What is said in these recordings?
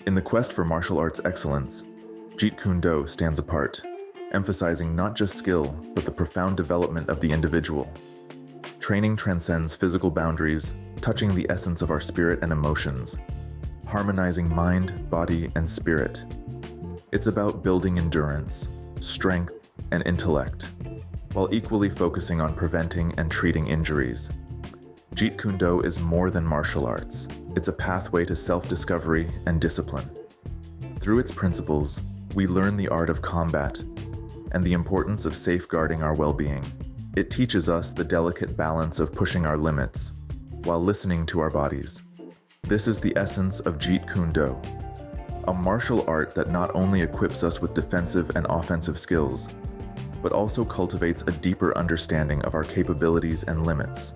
In the quest for martial arts excellence, Jeet Kune Do stands apart, emphasizing not just skill, but the profound development of the individual. Training transcends physical boundaries, touching the essence of our spirit and emotions, harmonizing mind, body, and spirit. It's about building endurance, strength, and intellect, while equally focusing on preventing and treating injuries. Jeet Kune Do is more than martial arts. It's a pathway to self-discovery and discipline. Through its principles, we learn the art of combat and the importance of safeguarding our well-being. It teaches us the delicate balance of pushing our limits while listening to our bodies. This is the essence of Jeet Kune Do, a martial art that not only equips us with defensive and offensive skills, but also cultivates a deeper understanding of our capabilities and limits.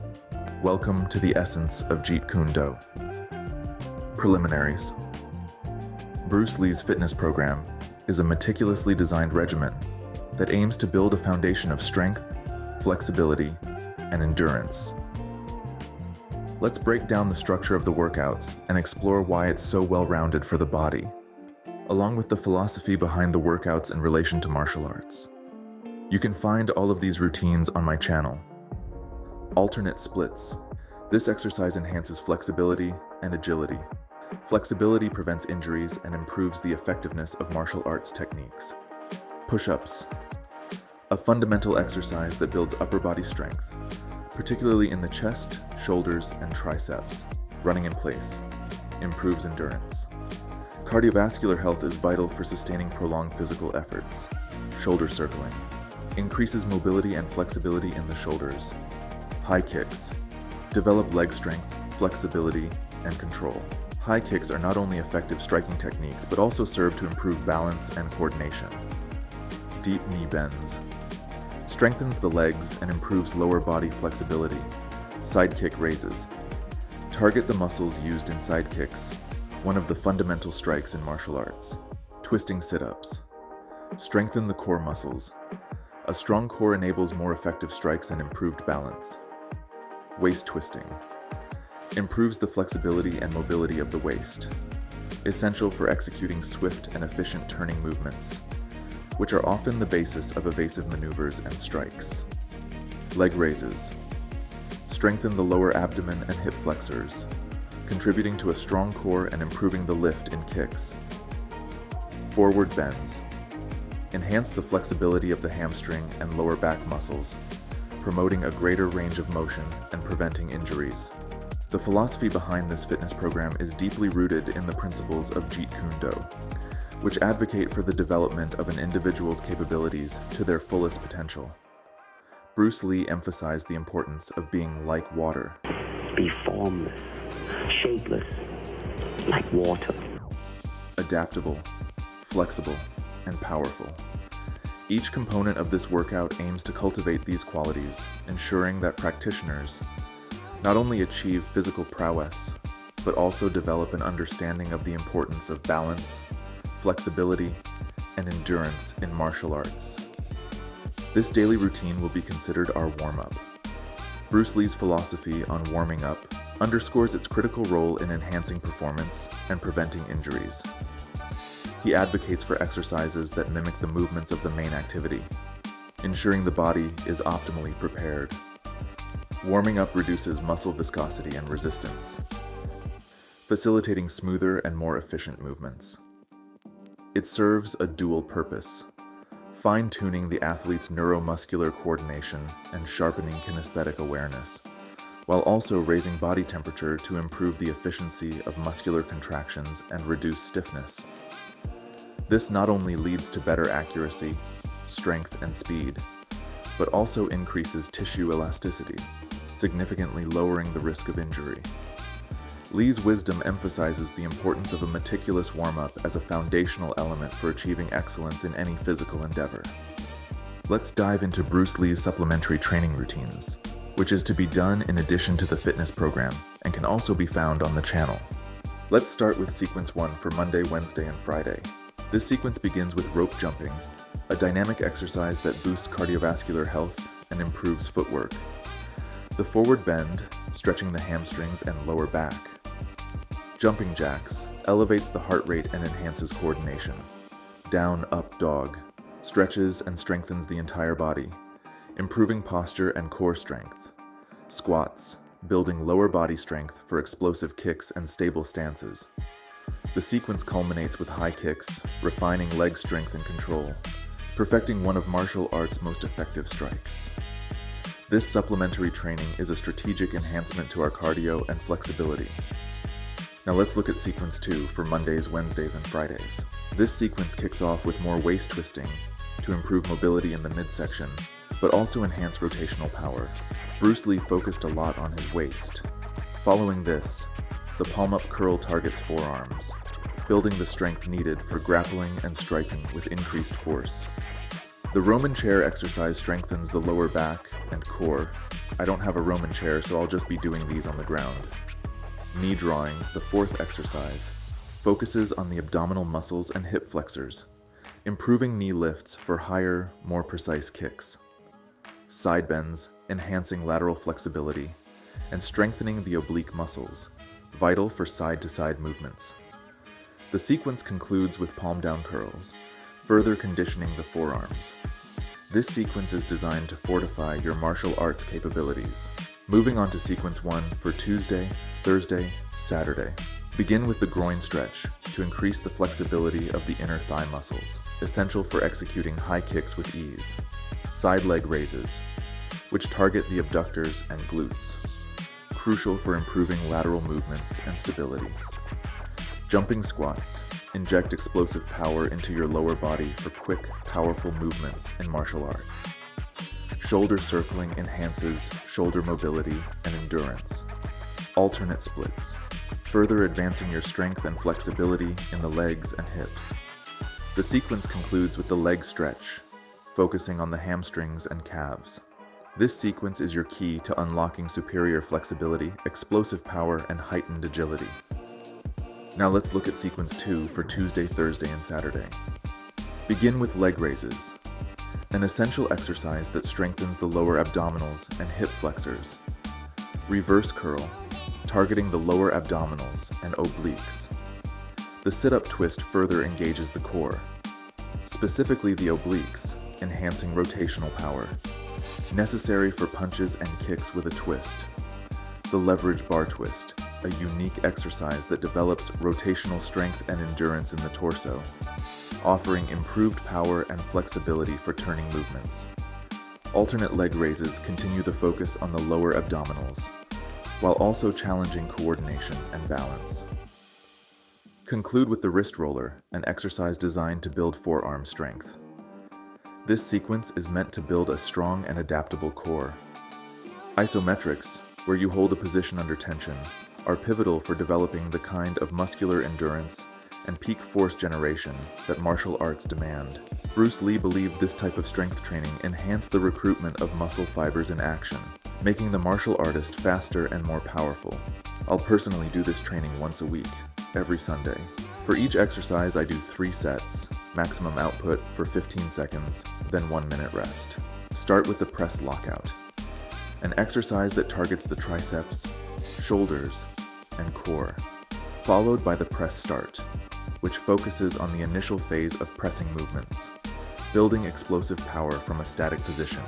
Welcome to the essence of Jeet Kune Do. Preliminaries. Bruce Lee's fitness program is a meticulously designed regimen that aims to build a foundation of strength, flexibility, and endurance. Let's break down the structure of the workouts and explore why it's so well-rounded for the body, along with the philosophy behind the workouts in relation to martial arts. You can find all of these routines on my channel. Alternate splits. This exercise enhances flexibility and agility. Flexibility prevents injuries and improves the effectiveness of martial arts techniques. Push-ups. A fundamental exercise that builds upper body strength, particularly in the chest, shoulders, and triceps. Running in place improves endurance. Cardiovascular health is vital for sustaining prolonged physical efforts. Shoulder circling increases mobility and flexibility in the shoulders. High kicks develop leg strength, flexibility, and control. High kicks are not only effective striking techniques, but also serve to improve balance and coordination. Deep knee bends strengthens the legs and improves lower body flexibility. Side kick raises target the muscles used in side kicks, one of the fundamental strikes in martial arts. Twisting sit-ups strengthen the core muscles. A strong core enables more effective strikes and improved balance. Waist twisting improves the flexibility and mobility of the waist, essential for executing swift and efficient turning movements, which are often the basis of evasive maneuvers and strikes. Leg raises strengthen the lower abdomen and hip flexors, contributing to a strong core and improving the lift in kicks. Forward bends enhance the flexibility of the hamstring and lower back muscles, promoting a greater range of motion and preventing injuries. The philosophy behind this fitness program is deeply rooted in the principles of Jeet Kune Do, which advocate for the development of an individual's capabilities to their fullest potential. Bruce Lee emphasized the importance of being like water. Be formless, shapeless, like water. Adaptable, flexible, and powerful. Each component of this workout aims to cultivate these qualities, ensuring that practitioners not only achieve physical prowess, but also develop an understanding of the importance of balance, flexibility, and endurance in martial arts. This daily routine will be considered our warm-up. Bruce Lee's philosophy on warming up underscores its critical role in enhancing performance and preventing injuries. He advocates for exercises that mimic the movements of the main activity, ensuring the body is optimally prepared. Warming up reduces muscle viscosity and resistance, facilitating smoother and more efficient movements. It serves a dual purpose, fine-tuning the athlete's neuromuscular coordination and sharpening kinesthetic awareness, while also raising body temperature to improve the efficiency of muscular contractions and reduce stiffness. This not only leads to better accuracy, strength, and speed, but also increases tissue elasticity, significantly lowering the risk of injury. Lee's wisdom emphasizes the importance of a meticulous warm-up as a foundational element for achieving excellence in any physical endeavor. Let's dive into Bruce Lee's supplementary training routines, which is to be done in addition to the fitness program and can also be found on the channel. Let's start with sequence 1 for Monday, Wednesday, and Friday. This sequence begins with rope jumping, a dynamic exercise that boosts cardiovascular health and improves footwork. The forward bend, stretching the hamstrings and lower back. Jumping jacks elevates the heart rate and enhances coordination. Down, up dog stretches and strengthens the entire body, improving posture and core strength. Squats, building lower body strength for explosive kicks and stable stances. The sequence culminates with high kicks, refining leg strength and control, perfecting one of martial arts' most effective strikes. This supplementary training is a strategic enhancement to our cardio and flexibility. Now let's look at sequence 2 for Mondays, Wednesdays, and Fridays. This sequence kicks off with more waist twisting to improve mobility in the midsection, but also enhance rotational power. Bruce Lee focused a lot on his waist. Following this, the palm-up curl targets forearms, building the strength needed for grappling and striking with increased force. The Roman chair exercise strengthens the lower back and core. I don't have a Roman chair, so I'll just be doing these on the ground. Knee drawing, the fourth exercise, focuses on the abdominal muscles and hip flexors, improving knee lifts for higher, more precise kicks. Side bends, enhancing lateral flexibility, and strengthening the oblique muscles, vital for side-to-side movements. The sequence concludes with palm-down curls, further conditioning the forearms. This sequence is designed to fortify your martial arts capabilities. Moving on to sequence 1 for Tuesday, Thursday, Saturday. Begin with the groin stretch to increase the flexibility of the inner thigh muscles, essential for executing high kicks with ease. Side leg raises, which target the abductors and glutes, crucial for improving lateral movements and stability. Jumping squats inject explosive power into your lower body for quick, powerful movements in martial arts. Shoulder circling enhances shoulder mobility and endurance. Alternate splits, further advancing your strength and flexibility in the legs and hips. The sequence concludes with the leg stretch, focusing on the hamstrings and calves. This sequence is your key to unlocking superior flexibility, explosive power, and heightened agility. Now let's look at sequence 2 for Tuesday, Thursday, and Saturday. Begin with leg raises, an essential exercise that strengthens the lower abdominals and hip flexors. Reverse curl, targeting the lower abdominals and obliques. The sit-up twist further engages the core, specifically the obliques, enhancing rotational power, necessary for punches and kicks with a twist. The leverage bar twist, a unique exercise that develops rotational strength and endurance in the torso, offering improved power and flexibility for turning movements. Alternate leg raises continue the focus on the lower abdominals, while also challenging coordination and balance. Conclude with the wrist roller, an exercise designed to build forearm strength. This sequence is meant to build a strong and adaptable core. Isometrics, where you hold a position under tension, are pivotal for developing the kind of muscular endurance and peak force generation that martial arts demand. Bruce Lee believed this type of strength training enhanced the recruitment of muscle fibers in action, making the martial artist faster and more powerful. I'll personally do this training once a week, every Sunday. For each exercise, I do 3 sets, maximum output for 15 seconds, then 1 minute rest. Start with the press lockout, an exercise that targets the triceps, shoulders, and core, followed by the press start, which focuses on the initial phase of pressing movements, building explosive power from a static position,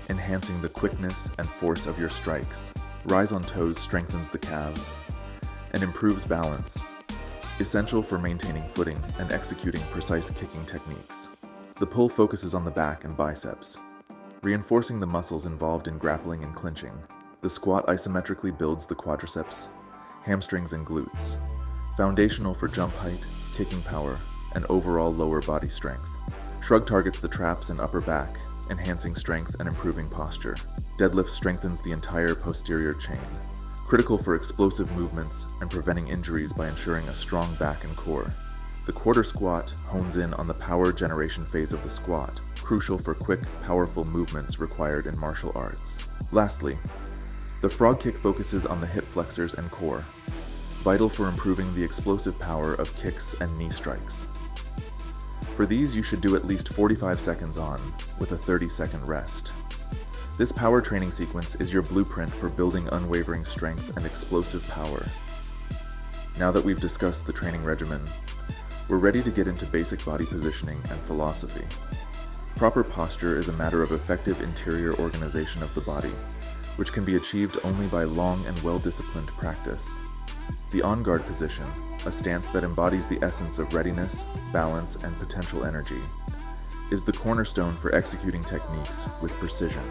enhancing the quickness and force of your strikes. Rise on toes strengthens the calves and improves balance, essential for maintaining footing and executing precise kicking techniques. The pull focuses on the back and biceps, reinforcing the muscles involved in grappling and clinching. The squat isometrically builds the quadriceps, hamstrings, and glutes, foundational for jump height, kicking power, and overall lower body strength. Shrug targets the traps and upper back, enhancing strength and improving posture. Deadlift strengthens the entire posterior chain, critical for explosive movements and preventing injuries by ensuring a strong back and core. The quarter squat hones in on the power generation phase of the squat, crucial for quick, powerful movements required in martial arts. Lastly, the frog kick focuses on the hip flexors and core, vital for improving the explosive power of kicks and knee strikes. For these, you should do at least 45 seconds on, with a 30-second rest. This power training sequence is your blueprint for building unwavering strength and explosive power. Now that we've discussed the training regimen, we're ready to get into basic body positioning and philosophy. Proper posture is a matter of effective interior organization of the body, which can be achieved only by long and well-disciplined practice. The on-guard position, a stance that embodies the essence of readiness, balance, and potential energy, is the cornerstone for executing techniques with precision.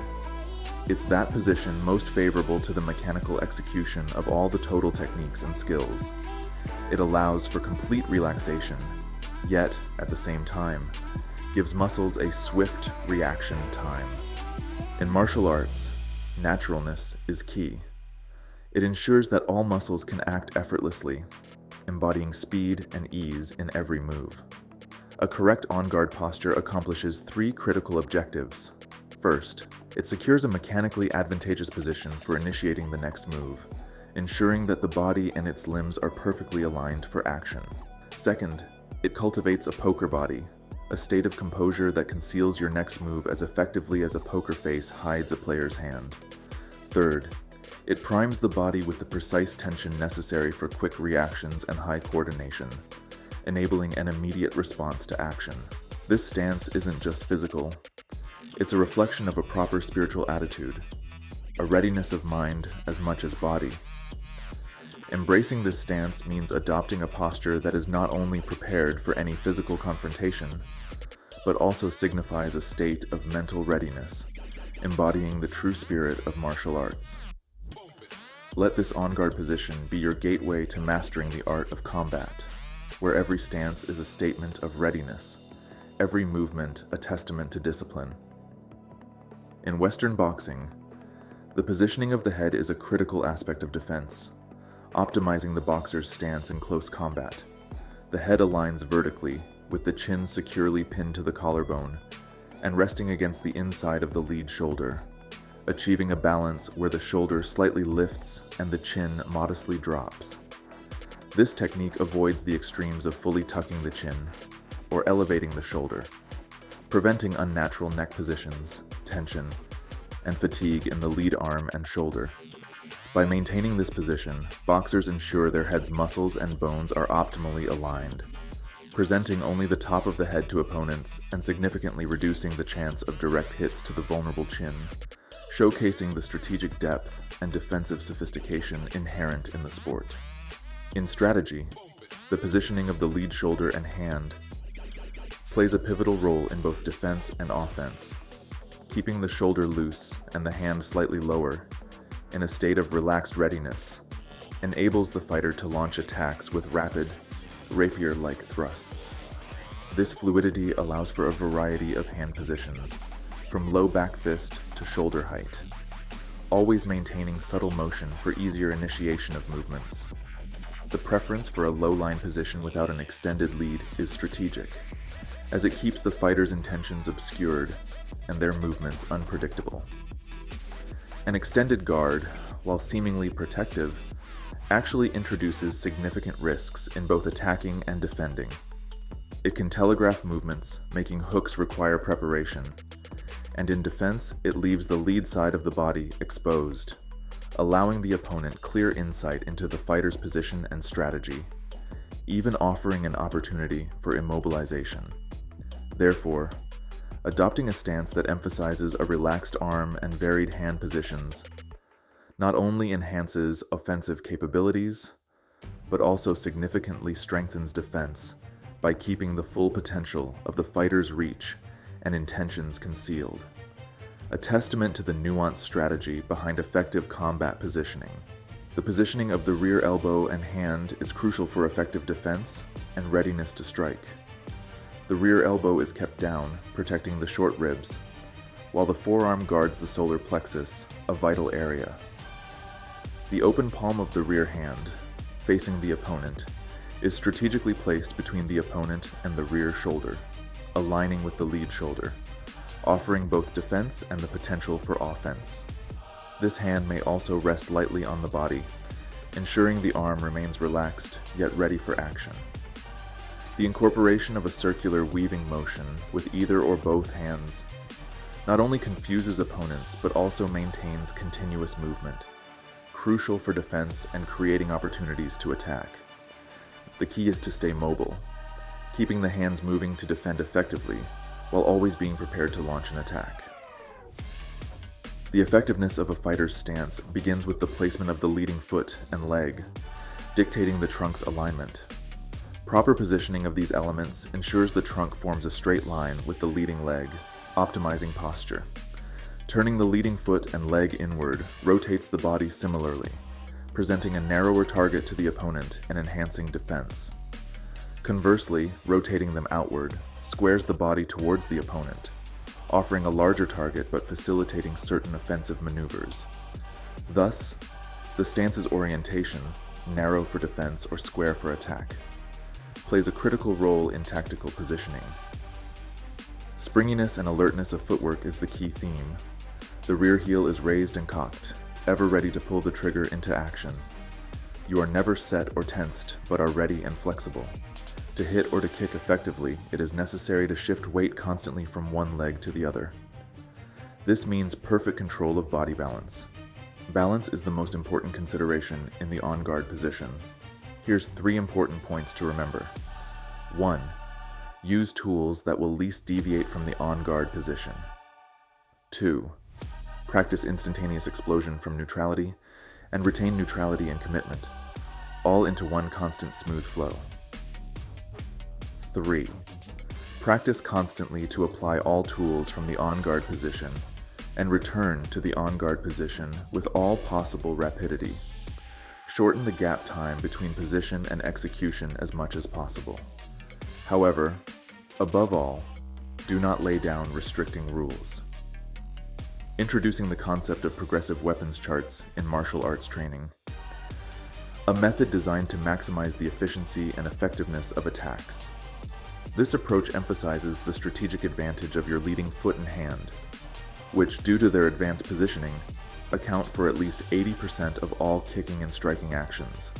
It's that position most favorable to the mechanical execution of all the total techniques and skills. It allows for complete relaxation, yet, at the same time, gives muscles a swift reaction time. In martial arts, naturalness is key. It ensures that all muscles can act effortlessly, embodying speed and ease in every move. A correct on-guard posture accomplishes three critical objectives. First, it secures a mechanically advantageous position for initiating the next move, ensuring that the body and its limbs are perfectly aligned for action. Second, it cultivates a poker body, a state of composure that conceals your next move as effectively as a poker face hides a player's hand. Third, it primes the body with the precise tension necessary for quick reactions and high coordination, enabling an immediate response to action. This stance isn't just physical. It's a reflection of a proper spiritual attitude, a readiness of mind as much as body. Embracing this stance means adopting a posture that is not only prepared for any physical confrontation, but also signifies a state of mental readiness, embodying the true spirit of martial arts. Let this on-guard position be your gateway to mastering the art of combat, where every stance is a statement of readiness, every movement a testament to discipline. In Western boxing, the positioning of the head is a critical aspect of defense, optimizing the boxer's stance in close combat. The head aligns vertically, with the chin securely pinned to the collarbone and resting against the inside of the lead shoulder, achieving a balance where the shoulder slightly lifts and the chin modestly drops. This technique avoids the extremes of fully tucking the chin or elevating the shoulder, preventing unnatural neck positions, tension, and fatigue in the lead arm and shoulder. By maintaining this position, boxers ensure their head's muscles and bones are optimally aligned, presenting only the top of the head to opponents and significantly reducing the chance of direct hits to the vulnerable chin, showcasing the strategic depth and defensive sophistication inherent in the sport. In strategy, the positioning of the lead shoulder and hand plays a pivotal role in both defense and offense. Keeping the shoulder loose and the hand slightly lower, in a state of relaxed readiness, enables the fighter to launch attacks with rapid, rapier-like thrusts. This fluidity allows for a variety of hand positions, from low back fist to shoulder height, always maintaining subtle motion for easier initiation of movements. The preference for a low-line position without an extended lead is strategic, as it keeps the fighter's intentions obscured and their movements unpredictable. An extended guard, while seemingly protective, actually introduces significant risks in both attacking and defending. It can telegraph movements, making hooks require preparation, and in defense, it leaves the lead side of the body exposed, allowing the opponent clear insight into the fighter's position and strategy, even offering an opportunity for immobilization. Therefore, adopting a stance that emphasizes a relaxed arm and varied hand positions not only enhances offensive capabilities, but also significantly strengthens defense by keeping the full potential of the fighter's reach and intentions concealed. A testament to the nuanced strategy behind effective combat positioning. The positioning of the rear elbow and hand is crucial for effective defense and readiness to strike. The rear elbow is kept down, protecting the short ribs, while the forearm guards the solar plexus, a vital area. The open palm of the rear hand, facing the opponent, is strategically placed between the opponent and the rear shoulder, aligning with the lead shoulder, offering both defense and the potential for offense. This hand may also rest lightly on the body, ensuring the arm remains relaxed yet ready for action. The incorporation of a circular weaving motion with either or both hands not only confuses opponents but also maintains continuous movement, crucial for defense and creating opportunities to attack. The key is to stay mobile, keeping the hands moving to defend effectively, while always being prepared to launch an attack. The effectiveness of a fighter's stance begins with the placement of the leading foot and leg, dictating the trunk's alignment. Proper positioning of these elements ensures the trunk forms a straight line with the leading leg, optimizing posture. Turning the leading foot and leg inward rotates the body similarly, presenting a narrower target to the opponent and enhancing defense. Conversely, rotating them outward squares the body towards the opponent, offering a larger target but facilitating certain offensive maneuvers. Thus, the stance's orientation, narrow for defense or square for attack, plays a critical role in tactical positioning. Springiness and alertness of footwork is the key theme. The rear heel is raised and cocked, ever ready to pull the trigger into action. You are never set or tensed, but are ready and flexible. To hit or to kick effectively, it is necessary to shift weight constantly from one leg to the other. This means perfect control of body balance. Balance is the most important consideration in the on-guard position. Here's 3 important points to remember. 1. Use tools that will least deviate from the on-guard position. 2. Practice instantaneous explosion from neutrality and retain neutrality and commitment, all into one constant smooth flow. 3. Practice constantly to apply all tools from the on-guard position and return to the on-guard position with all possible rapidity. Shorten the gap time between position and execution as much as possible. However, above all, do not lay down restricting rules. Introducing the concept of progressive weapons charts in martial arts training. A method designed to maximize the efficiency and effectiveness of attacks. This approach emphasizes the strategic advantage of your leading foot and hand, which, due to their advanced positioning, account for at least 80% of all kicking and striking actions.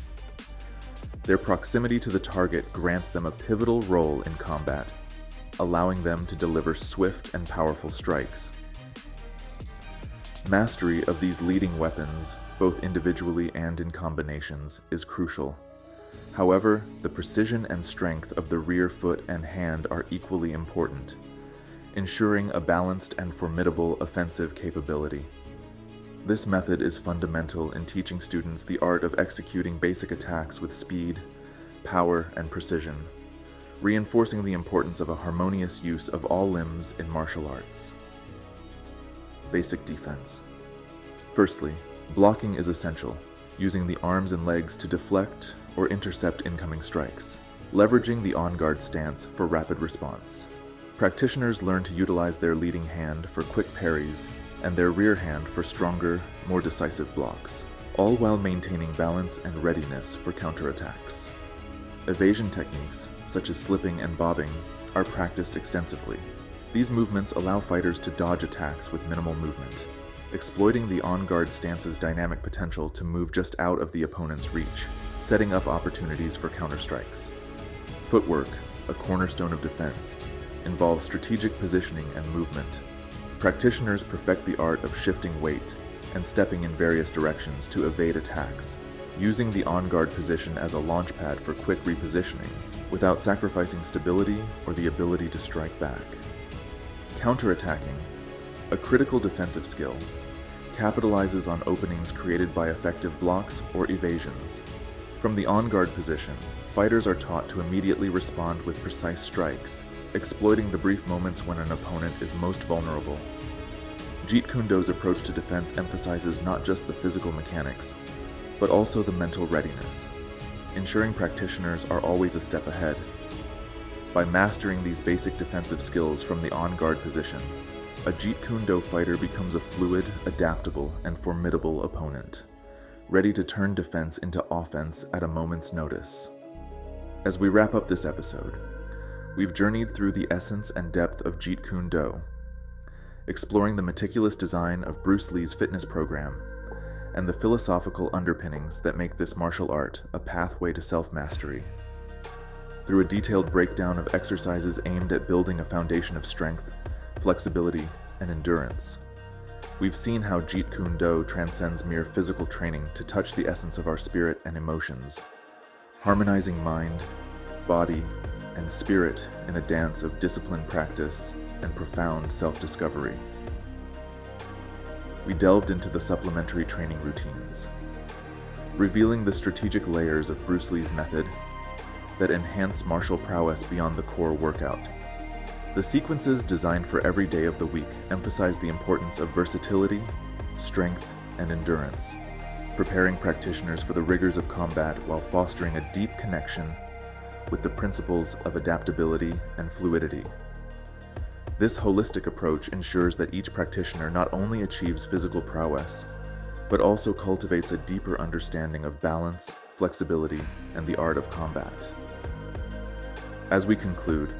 Their proximity to the target grants them a pivotal role in combat, allowing them to deliver swift and powerful strikes. Mastery of these leading weapons, both individually and in combinations, is crucial. However, the precision and strength of the rear foot and hand are equally important, ensuring a balanced and formidable offensive capability. This method is fundamental in teaching students the art of executing basic attacks with speed, power, and precision, reinforcing the importance of a harmonious use of all limbs in martial arts. Basic defense. Firstly, blocking is essential, using the arms and legs to deflect or intercept incoming strikes, leveraging the on-guard stance for rapid response. Practitioners learn to utilize their leading hand for quick parries and their rear hand for stronger, more decisive blocks, all while maintaining balance and readiness for counterattacks. Evasion techniques, such as slipping and bobbing, are practiced extensively. These movements allow fighters to dodge attacks with minimal movement, exploiting the on-guard stance's dynamic potential to move just out of the opponent's reach, setting up opportunities for counterstrikes. Footwork, a cornerstone of defense, involves strategic positioning and movement. Practitioners perfect the art of shifting weight and stepping in various directions to evade attacks, using the on-guard position as a launchpad for quick repositioning without sacrificing stability or the ability to strike back. Counterattacking, a critical defensive skill, capitalizes on openings created by effective blocks or evasions. From the on-guard position, fighters are taught to immediately respond with precise strikes, exploiting the brief moments when an opponent is most vulnerable. Jeet Kune Do's approach to defense emphasizes not just the physical mechanics, but also the mental readiness, ensuring practitioners are always a step ahead. By mastering these basic defensive skills from the on-guard position, a Jeet Kune Do fighter becomes a fluid, adaptable, and formidable opponent, ready to turn defense into offense at a moment's notice. As we wrap up this episode, we've journeyed through the essence and depth of Jeet Kune Do, exploring the meticulous design of Bruce Lee's fitness program and the philosophical underpinnings that make this martial art a pathway to self-mastery. Through a detailed breakdown of exercises aimed at building a foundation of strength, flexibility, and endurance, we've seen how Jeet Kune Do transcends mere physical training to touch the essence of our spirit and emotions, harmonizing mind, body, and spirit in a dance of disciplined practice and profound self-discovery. We delved into the supplementary training routines, revealing the strategic layers of Bruce Lee's method that enhance martial prowess beyond the core workout. The sequences designed for every day of the week emphasize the importance of versatility, strength, and endurance, preparing practitioners for the rigors of combat while fostering a deep connection with the principles of adaptability and fluidity. This holistic approach ensures that each practitioner not only achieves physical prowess, but also cultivates a deeper understanding of balance, flexibility, and the art of combat. As we conclude,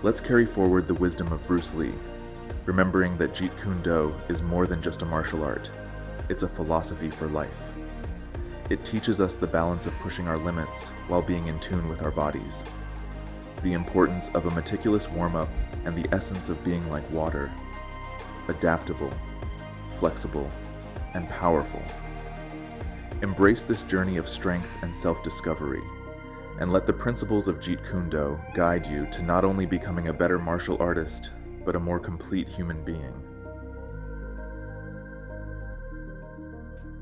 let's carry forward the wisdom of Bruce Lee, remembering that Jeet Kune Do is more than just a martial art. It's a philosophy for life. It teaches us the balance of pushing our limits while being in tune with our bodies, the importance of a meticulous warm-up, and the essence of being like water, adaptable, flexible, and powerful. Embrace this journey of strength and self-discovery, and let the principles of Jeet Kune Do guide you to not only becoming a better martial artist, but a more complete human being.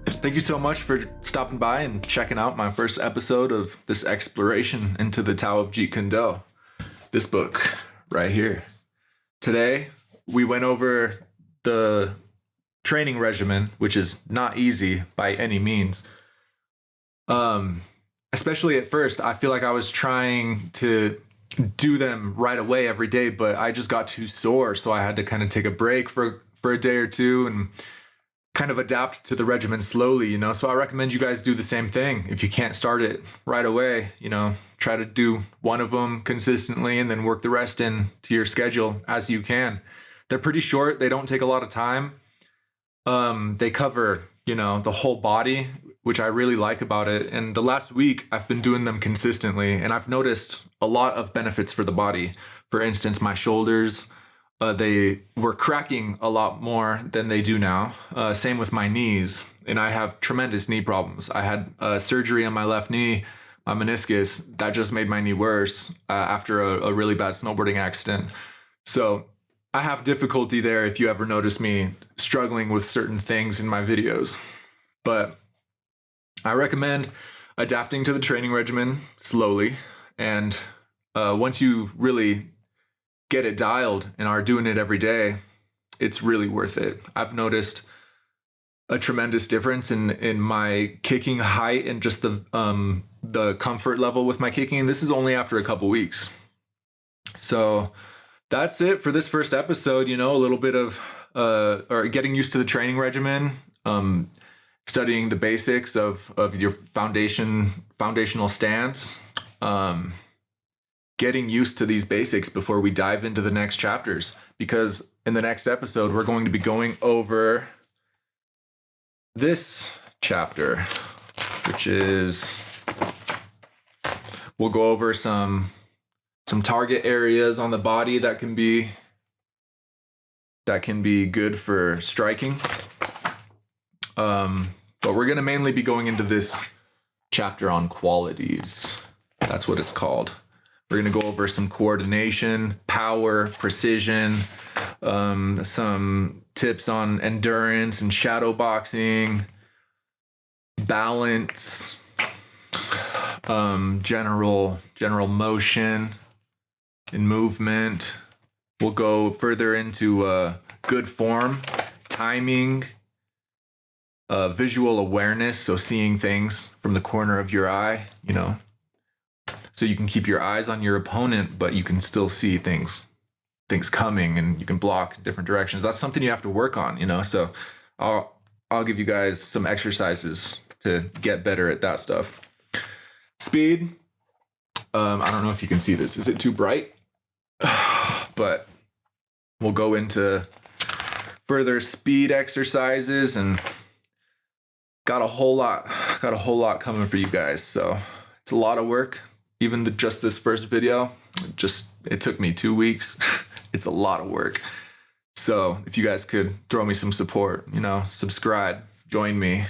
Thank you so much for stopping by and checking out my first episode of this exploration into the Tao of Jeet Kune Do, this book right here. Today, we went over the training regimen, which is not easy by any means. Especially at first, I feel like I was trying to do them right away every day, but I just got too sore. So I had to kind of take a break for a day or two and kind of adapt to the regimen slowly, So I recommend you guys do the same thing. If you can't start it right away, try to do one of them consistently and then work the rest in to your schedule as you can. They're pretty short. They don't take a lot of time. They cover, the whole body, which I really like about it. And the last week I've been doing them consistently and I've noticed a lot of benefits for the body. For instance, my shoulders, they were cracking a lot more than they do now. Same with my knees. And I have tremendous knee problems. I had surgery on my left knee, my meniscus, that just made my knee worse after a really bad snowboarding accident. So I have difficulty there if you ever notice me struggling with certain things in my videos. But I recommend adapting to the training regimen slowly. And once you really get it dialed and are doing it every day, it's really worth it. I've noticed a tremendous difference in my kicking height and just the comfort level with my kicking. This is only after a couple weeks. So that's it for this first episode. A little bit of or getting used to the training regimen, studying the basics of your foundational stance, getting used to these basics before we dive into the next chapters. Because in the next episode, we're going to be going over this chapter, which is, we'll go over some target areas on the body that can be good for striking. But we're going to mainly be going into this chapter on qualities. That's what it's called. We're going to go over some coordination, power, precision, some tips on endurance and shadow boxing, balance, general motion and movement. We'll go further into good form, timing, visual awareness, so seeing things from the corner of your eye, so you can keep your eyes on your opponent, but you can still see things coming and you can block in different directions. That's something you have to work on, so I'll give you guys some exercises to get better at that stuff. Speed. I don't know if you can see this. Is it too bright? But we'll go into further speed exercises and got a whole lot coming for you guys. So it's a lot of work. Even just this first video, it took me 2 weeks. It's a lot of work. So if you guys could throw me some support, subscribe, join me.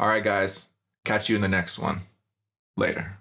All right, guys, catch you in the next one. Later.